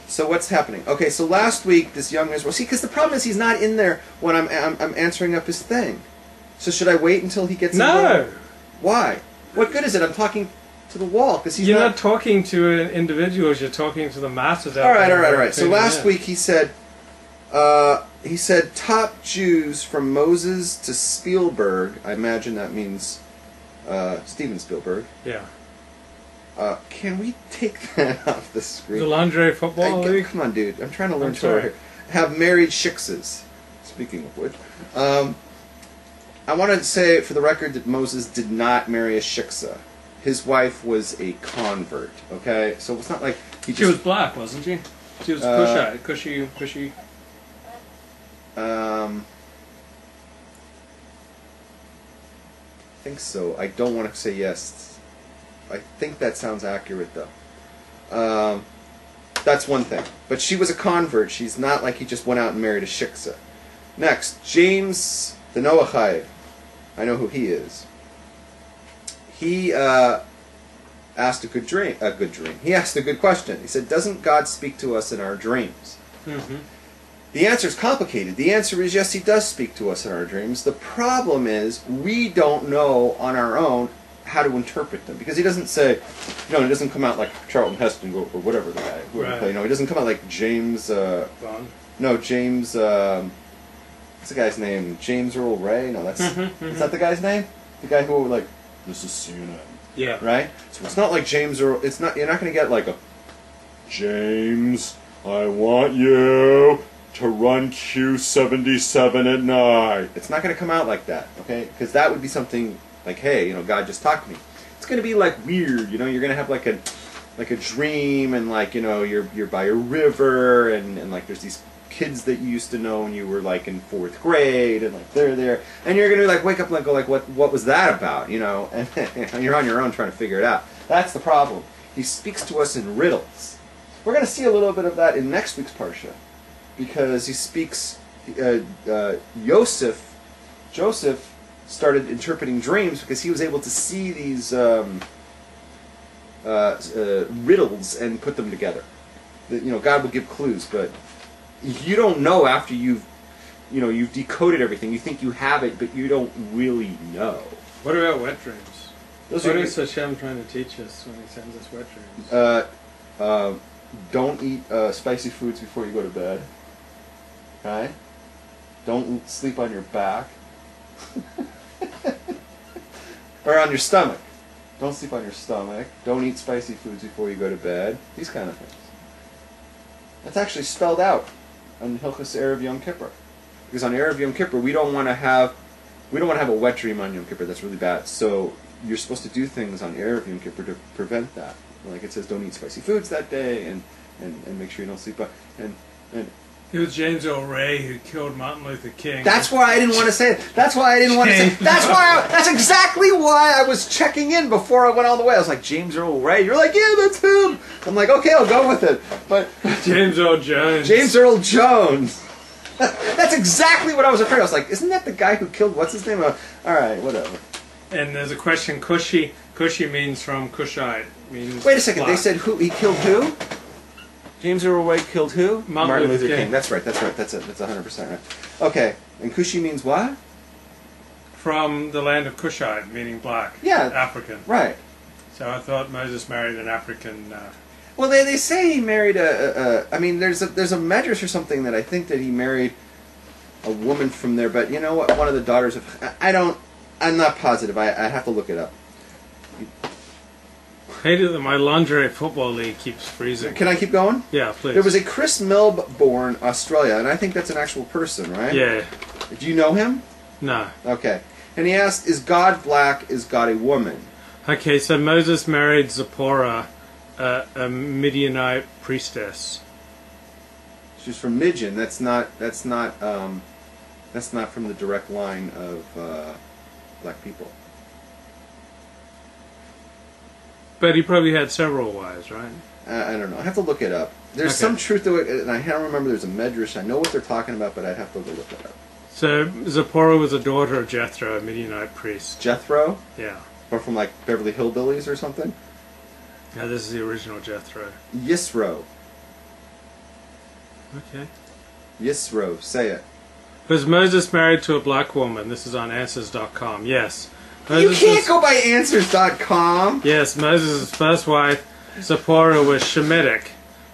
So what's happening? Okay, so last week this young Israel. See, because the problem is he's not in there when I'm answering up his thing. So should I wait until he gets in? No. Why? What good is it? I'm talking to the wall because he's You're not talking to individuals. You're talking to the masses. All right. So last week he said top Jews from Moses to Spielberg. I imagine that means Steven Spielberg. Yeah. Can we take that off the screen? The lingerie football league? Come on, dude. I'm trying to learn Torah here. Have married shiksas. Speaking of which. I want to say, for the record, that Moses did not marry a shiksa. His wife was a convert, okay? So it's not like he just... She was black, wasn't she? She was Cushite. Cushy. I think so. I don't want to say yes. I think that sounds accurate, though. That's one thing. But she was a convert. She's not like he just went out and married a shiksa. Next, James the Noachide. I know who he is. He asked a good dream. He asked a good question. He said, "Doesn't God speak to us in our dreams?" Mm-hmm. The answer is complicated. The answer is yes, he does speak to us in our dreams. The problem is we don't know on our own how to interpret them, because he doesn't say, it doesn't come out like Charlton Heston or whatever the guy. Right. He doesn't come out like James. Bond. No, James. What's the guy's name? James Earl Ray? No, that's is that the guy's name? The guy who this is CNN. Yeah. Right. So it's not like James Earl. It's not. You're not going to get like a James. I want you to run Q77 at night. It's not going to come out like that, okay? Because that would be something like, hey, God just talked to me. It's going to be like weird, You're going to have like a dream, and you're by a river, and like there's these kids that you used to know when you were like in 4th grade, and like they're there, and you're going to like wake up and go like, what was that about, And you're on your own trying to figure it out. That's the problem. He speaks to us in riddles. We're going to see a little bit of that in next week's parsha, because he speaks. Joseph started interpreting dreams because he was able to see these riddles and put them together. God will give clues, but you don't know after you've decoded everything. You think you have it, but you don't really know. What about wet dreams? What is Hashem trying to teach us when he sends us wet dreams? Don't eat spicy foods before you go to bed. Okay? Don't sleep on your back. Or on your stomach. Don't sleep on your stomach. Don't eat spicy foods before you go to bed. These kind of things. That's actually spelled out on Hilchos Erev Yom Kippur. Because on Erev Yom Kippur, we don't want to have a wet dream on Yom Kippur. That's really bad. So you're supposed to do things on Erev Yom Kippur to prevent that. Like it says, don't eat spicy foods that day, and make sure you don't sleep on. And it was James Earl Ray who killed Martin Luther King. That's why I didn't want to say it. That's exactly why I was checking in before I went all the way. I was like, James Earl Ray. You're like, yeah, that's him. I'm like, okay, I'll go with it. But James Earl Jones. James Earl Jones. That's exactly what I was afraid of. I was like, isn't that the guy who killed, what's his name? All right, whatever. And there's a question, Cushi. Cushi means from Cushite. Wait a second, black. They said who? He killed who? James Earl Ray killed who? Martin Luther King. That's right. That's 100% right. Okay, and Cushi means what? From the land of Cushite, meaning black. Yeah. African. Right. So I thought Moses married an African... Well, they say he married I mean, there's a medrash or something that I think that he married a woman from there, but you know what? One of the daughters of... I'm not positive. I have to look it up. I hate it that my lingerie football league keeps freezing. Can I keep going? Yeah, please. There was a Chris Milborn, Australia, and I think that's an actual person, right? Yeah. Do you know him? No. Okay. And he asked, is God black? Is God a woman? Okay, so Moses married Zipporah, a Midianite priestess. She's from Midian. That's not from the direct line of black people. But he probably had several wives, right? I don't know. I have to look it up. There's some truth to it, and I don't remember. There's a medrash. I know what they're talking about, but I'd have to go look it up. So Zipporah was a daughter of Jethro, a Midianite priest. Jethro? Yeah. Or from like Beverly Hillbillies or something? No, this is the original Jethro. Yisro. Okay. Yes, Rove, say it. Was Moses married to a black woman? This is on Answers.com. Yes. You can't go by Answers.com. Yes, Moses' first wife, Zipporah, was Shemitic.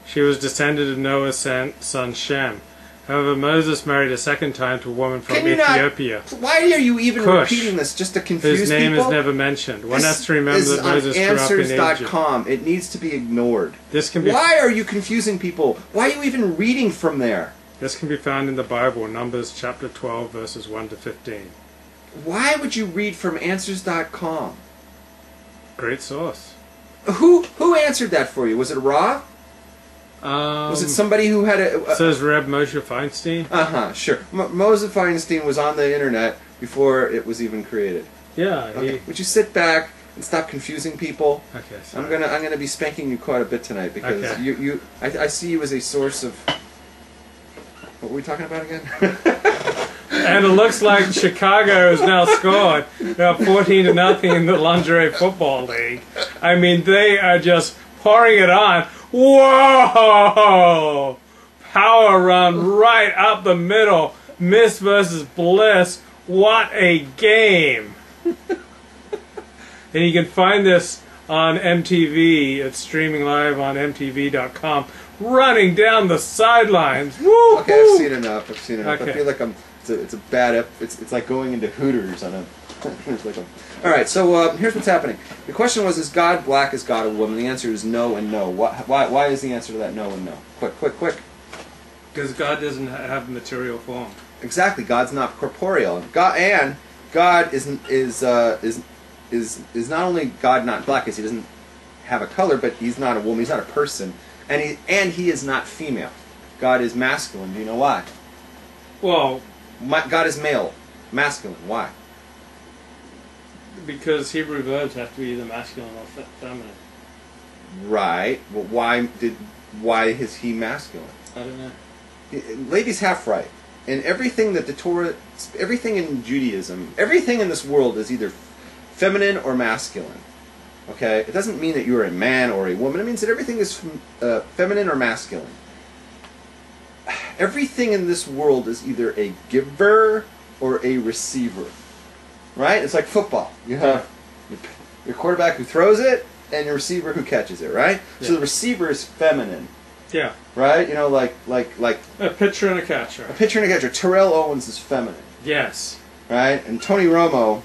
She was descended of Noah's son Shem. However, Moses married a second time to a woman from Ethiopia. Why are you even repeating this? Just to confuse people? His name is never mentioned. One has to remember that Moses grew up in Egypt. Answers.com. It needs to be ignored. This can be. Why are you confusing people? Why are you even reading from there? This can be found in the Bible, Numbers chapter 12, verses 1 to 15. Why would you read from Answers.com? Great source. Who answered that for you? Was it Rav? Was it somebody who had a... says Reb Moshe Feinstein. Sure. Moshe Feinstein was on the internet before it was even created. Yeah. Okay. Would you sit back and stop confusing people? Okay. Sorry. I'm gonna be spanking you quite a bit tonight because I see you as a source of... What were we talking about again? And it looks like Chicago has now scored 14-0 in the lingerie football league. I mean, they are just pouring it on. Whoa! Power run right up the middle. Miss versus Bliss. What a game! And you can find this on MTV. It's streaming live on MTV.com. Running down the sidelines. Woo! Okay, I've seen enough. Okay. I feel like it's a bad. It's like going into Hooters on a. All right, so here's what's happening. The question was: is God black? Is God a woman? The answer is no and no. Why is the answer to that no and no? Quick. Because God doesn't have material form. Exactly. God's not corporeal. God is not only God not black, as he doesn't have a color, but he's not a woman. He's not a person, and he is not female. God is masculine. Do you know why? Well, God is male, masculine. Why? Because Hebrew verbs have to be either masculine or feminine. Right. Well, why is he masculine? I don't know. Ladies half right. And everything that the Torah, everything in Judaism, everything in this world is either feminine or masculine. Okay? It doesn't mean that you're a man or a woman. It means that everything is feminine or masculine. Everything in this world is either a giver or a receiver. Right? It's like football. You have your quarterback who throws it and your receiver who catches it, right? Yeah. So the receiver is feminine. Yeah. Right? You know, like a pitcher and a catcher. A pitcher and a catcher. Terrell Owens is feminine. Yes. Right? And Tony Romo,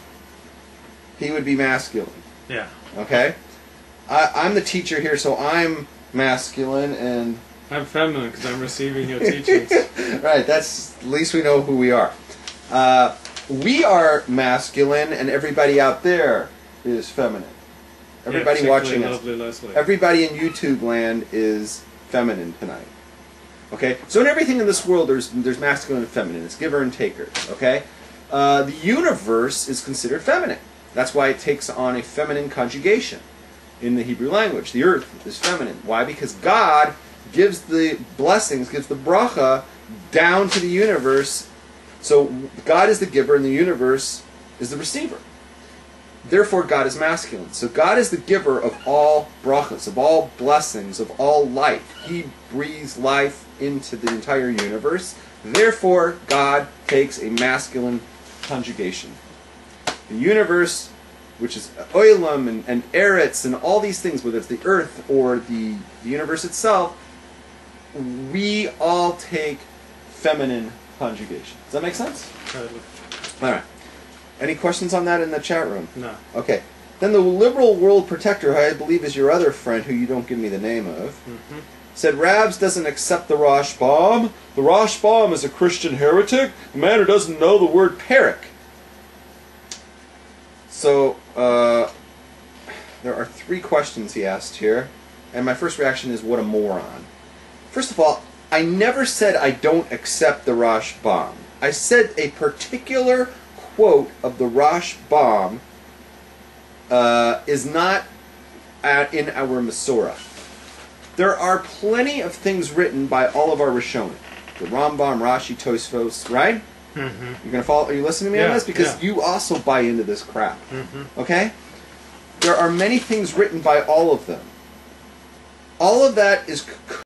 he would be masculine. Yeah. Okay? I'm the teacher here, so I'm masculine and... I'm feminine because I'm receiving your teachings. Right, that's... At least we know who we are. We are masculine and everybody out there is feminine. Everybody watching us. Leslie. Everybody in YouTube land is feminine tonight. Okay? So in everything in this world there's masculine and feminine. It's giver and taker. Okay? The universe is considered feminine. That's why it takes on a feminine conjugation in the Hebrew language. The earth is feminine. Why? Because God gives the blessings, gives the bracha down to the universe. So God is the giver and the universe is the receiver. Therefore, God is masculine. So God is the giver of all brachas, of all blessings, of all life. He breathes life into the entire universe. Therefore, God takes a masculine conjugation. The universe, which is oilam and eretz and all these things, whether it's the earth or the universe itself, we all take feminine conjugation. Does that make sense? Totally. All right. Any questions on that in the chat room? No. Okay. Then the liberal world protector, who I believe is your other friend, who you don't give me the name of, said Rabs doesn't accept the Rashbam. The Rashbam is a Christian heretic, a man who doesn't know the word perik. So, there are 3 questions he asked here, and my first reaction is, what a moron. First of all, I never said I don't accept the Rashbam. I said a particular quote of the Rashbam is not in our Masorah. There are plenty of things written by all of our Rishonim. The Rambam, Rashi, Tosfos, right? You're gonna follow? Are you listening to me on this? Because you also buy into this crap. Okay? There are many things written by all of them. All of that is